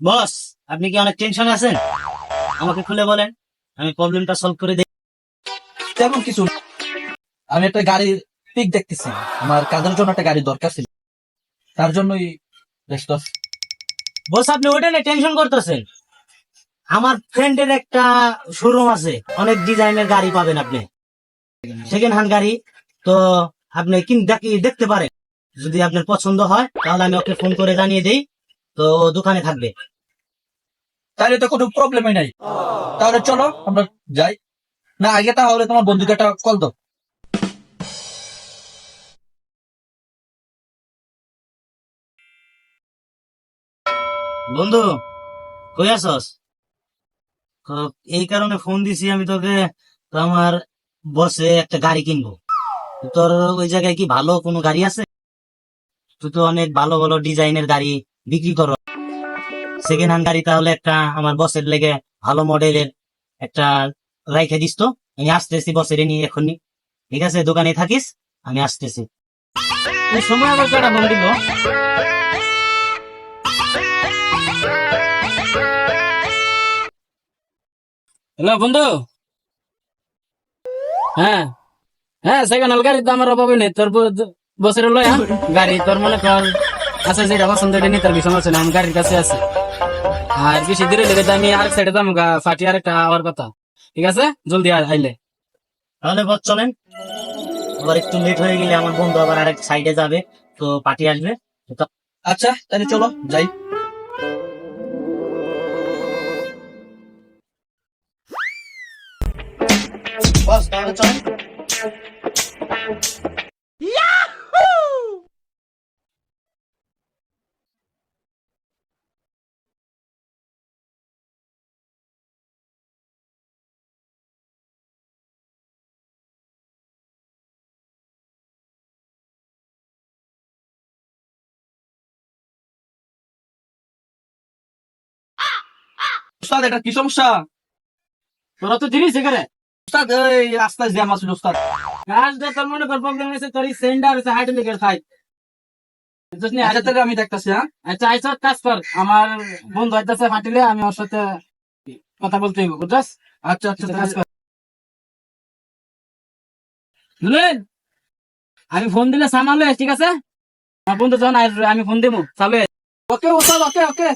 বস, আপনি কি অনেক টেনশন আছেন? আমাকে খুলে বলেন, আমি প্রবলেমটা সলভ করে দিই। তেমন কিছু না। আমি একটা গাড়ির পিক দেখতেছি, আমার কাজের জন্য একটা গাড়ি দরকার ছিল, তার জন্যই ব্যস্ত আছি। বস, আপনি ওইটা নিয়ে টেনশন করতেছেন। আমার ফ্রেন্ডের একটা শোরুম আছে, অনেক ডিজাইনের গাড়ি পাবেন আপনি, সেকেন্ড হ্যান্ড গাড়ি। তো আপনি দেখতে পারেন। যদি আপনার পছন্দ হয় তাহলে আমি ওকে ফোন করে জানিয়ে দেই, তো ও দোকানে থাকবে। তাহলে তো কোনো প্রবলেমই নাই। তাহলে চলো আমরা যাই। না আগে তাহলে তোমার বন্ধুকে একটা কল দাও। বন্ধু, কই আছস? তো এই কারণে ফোন দিছি আমি তোকে। তো আমার বসে একটা গাড়ি কিনবো। তো তোর ওই জায়গায় কি ভালো কোনো গাড়ি আছে? তুই তো অনেক ভালো ভালো ডিজাইনের গাড়ি বিক্রি করো। সেকেন্ড হ্যান্ড গাড়ি তাহলে একটা আমার বসের লেগে ভালো মডেলের একটা রাইখে দিস তো। আমি আসতেছি বসের নিয়ে এখনই। ঠিক আছে, দোকানে থাকিস, আমি আসতেছি। এই সময় আমার কটা ফোন দিল। হ্যালো বন্ধু। হ্যাঁ, হ্যাঁ, সেকেন্ড হ্যান্ড গাড়ির তো আমার অভাবে নেই। তোর বছর লয়া গাড়ি তোর মনে কর আছে, যেটা পছন্দ এটা নিতে পারবি, সমস্যা নেই, আমি গাড়ির কাছে আছি। আর বেশি দূরে লেগে তো আমি আরেক সাইডে যাবো, ফাটি আরেকটা আওয়ার কথা। ঠিক আছে, জলদি আইলে। তাহলে বস চলেন। আবার একটু লেট হয়ে গেলে আমার বন্ধু আবার আরেক সাইডে যাবে, তো পার্টি আসবে। তো আচ্ছা তাহলে চলো যাই। বস, তাহলে চলেন। উস্তাদ এটা কি সমস্যা? তোরা তো জিনিস এখানে উস্তাদ এই রাস্তায় জ্যাম আছে উস্তাদ। কাজটা তোর মনে কর প্রবলেম হয়েছে, তোর সেন্ডার হচ্ছে হাইট লেগে খাই। আচ্ছা তাহলে আমি দেখতেছি। হ্যাঁ আচ্ছা, আইসা কাজ কর, আমার বন্ধু আইতাছে ফাটিলে আমি ওর সাথে কথা বলতে হইব, বুঝছস? আচ্ছা আচ্ছা কাজ তাহলে- কর। বুঝলেন? আমি ফোন দিলে সামালে, ঠিক আছে? আমার বন্ধু যখন আসবে আমি ফোন দিব, চালু। ওকে উস্তাদ, ওকে ওকে।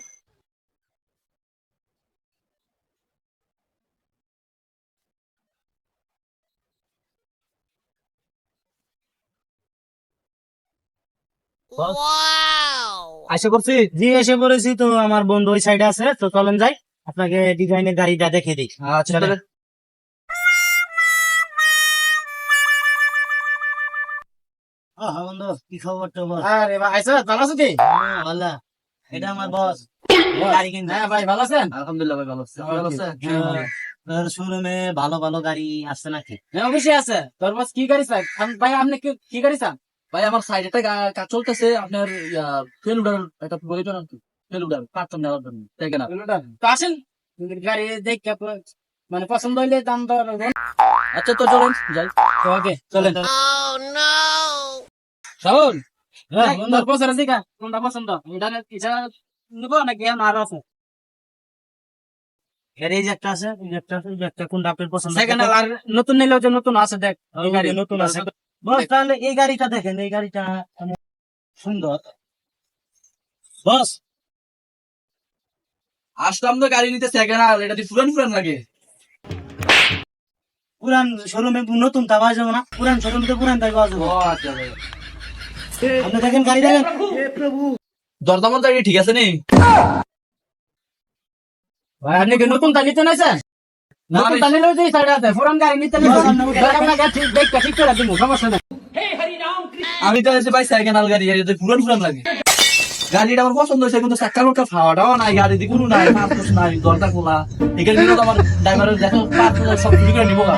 বস, আশা করছি জি এসে পড়েছি। তো আমার বন্ধু ওই সাইডে আছে, তো চলেন যাই, আপনাকে ডিজাইনের গাড়িটা দেখে দিই। আচ্ছা তাহলে হ্যাঁ বন্ধু, কি খবর টবর? আরে ভাই, আইসা ভালো আছো কি? ভালো। এটা আমার বস, গাড়ি কিনবে। হ্যাঁ ভাই, ভালো আছেন? আলহামদুলিল্লাহ ভাই ভালো আছি। আপনি ভালো আছেন? শোরুমে ভালো ভালো গাড়ি আসছে নাকি? হ্যাঁ, অবশ্যই আছে। তোর বস কি গাড়ি চাই? ভাই আপনি কি গাড়ি চান? ভাই আমার সাইডে একটা কাজ চলতেছে, আপনার ফেলুডার একটা প্রয়োজন আর কি। ফেলুডার পার্টন নেওয়ার জন্য, তাই না? তো আসেন, গাড়ি দেখে মানে পছন্দ হইলে দাম দর। আচ্ছা তো চলেন যাই। ওকে, চলেন। শাহুল, তোর পছন্দ আছে কা? কোনটা পছন্দ? এটা নিবো নাকি এখন আরো আছে? এর এই যে একটা আছে, এই যে একটা আছে, এই যে একটা, কোনটা আপনার পছন্দ? সেকেন্ড হ্যান্ড আর নতুন নিলেও যে নতুন আছে, দেখ এই গাড়ি নতুন আছে। বস, তাহলে এই গাড়িটা দেখেন, এই গাড়িটা অনেক সুন্দর। বস, আসলাম তো গাড়ি নিতে, সেকেন্ড হ্যান্ড, এটা দিয়ে পুরান পুরান লাগে। পুরান শোরুমে নতুন তা পাওয়া যাবে না? পুরান শোরুমে তো পুরান তাই পাওয়া যাবে। ও আচ্ছা ভাই। আপনি দেখেন, গাড়ি দেখেন। দরদামন তো ঠিক আছে নি? ভাই আপনি কি নতুন তালি তো নাইছেন? নতুন তালি লই যে সাইড আছে, পুরান গাড়ি নিতে নিতে আপনাকে ঠিক দেখতে ঠিক করে দিব, সমস্যা নাই। আমি তো এসে ভাই সেকেন্ড হ্যান্ড গাড়ি, এটা পুরান পুরান লাগে। গাড়িটা আমার পছন্দ হয়েছে, কিন্তু চাক্কা মোটকা খাওয়াটাও নাই, গাড়ি দিয়ে কোনো নাই, পার্টস নাই, দরজা খোলা। এখানে কিন্তু আমার ড্রাইভারের দেখো পার্টস সব চুরি করে নিবো গা।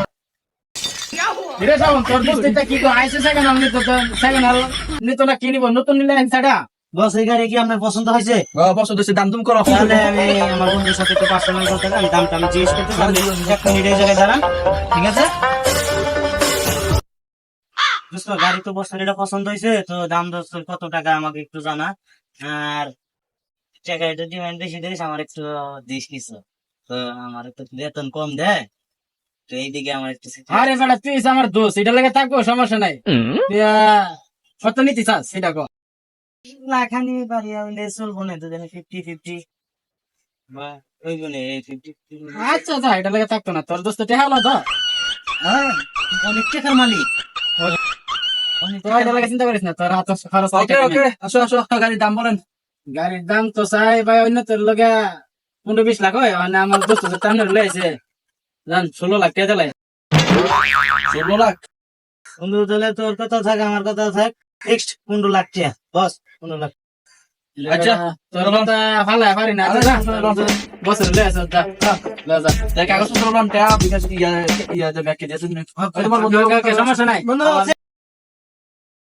ধীরে যাও, তোর দোস্তিটা কি কো আইছে সেকেন্ড হ্যান্ড নিতে, সেকেন্ড হ্যান্ড নিতে না কিনিব, নতুন নিলে সাইডা। বস, এই গাড়ি কি আপনার পছন্দ হয়েছে? পছন্দ হয়েছে, দাম তুম করো। তাহলে আমি আমার বন্ধুর সাথে একটু পার্সোনাল করতে আমি দামটা আমি জিজ্ঞেস করতে পারি। এক মিনিট এই জায়গায় দাঁড়ান, ঠিক আছে? দোস্ত, গাড়ি তো বসের এটা পছন্দ হয়েছে, তো দাম দোস্ত কত টাকা আমাকে একটু জানা। আর টাকা একটু ডিমান্ড বেশি করিস, আমার একটু দিস কিছু। তো আমার একটু বেতন কম দেয়, তো এইদিকে আমার একটু আরে বেটা তুই হইছিস আমার দোষ, এটা লাগে থাকবো, সমস্যা নাই। তুই কত নিতে চাস সেটা কর। লাখানি বাড়ি হইলে চলবো না, দুজনে 50-50 বা ওই গুনে 50-50। আচ্ছা আচ্ছা, এটা লাগে থাকতো না, তোর দোস্ত টেহা হলো তো। হ্যাঁ, অনেক টাকার মালিক। অনেক তো এটা লাগে চিন্তা করিস না, তোর হাত খরচ নাই, ওকে টাকা ওকে, নেই। আসো আসো, গাড়ির দাম বলেন। গাড়ির দাম তো চাই ভাই অন্য তোর লগে 15-20 লাখ হয়, মানে আমার দোস্ত যে টানের লইছে জান 16 লাখ টাকা দিলাই। 16 লাখ। বন্ধু তাহলে তোর কথা থাক, আমার কথা থাক, ফিক্সড 15 লাখ টাকা বস, 15 লাখ। আচ্ছা, তোর কথা ভালো পারি না, আচ্ছা যা, বছর লইছে যা, লয়ে যা। দেখ কাগজপত্র বললাম, ট্যাব বিকাশ ইয়া ইয়া ব্যাংকে দিয়েছেন। সমস্যা নাই। বন্ধু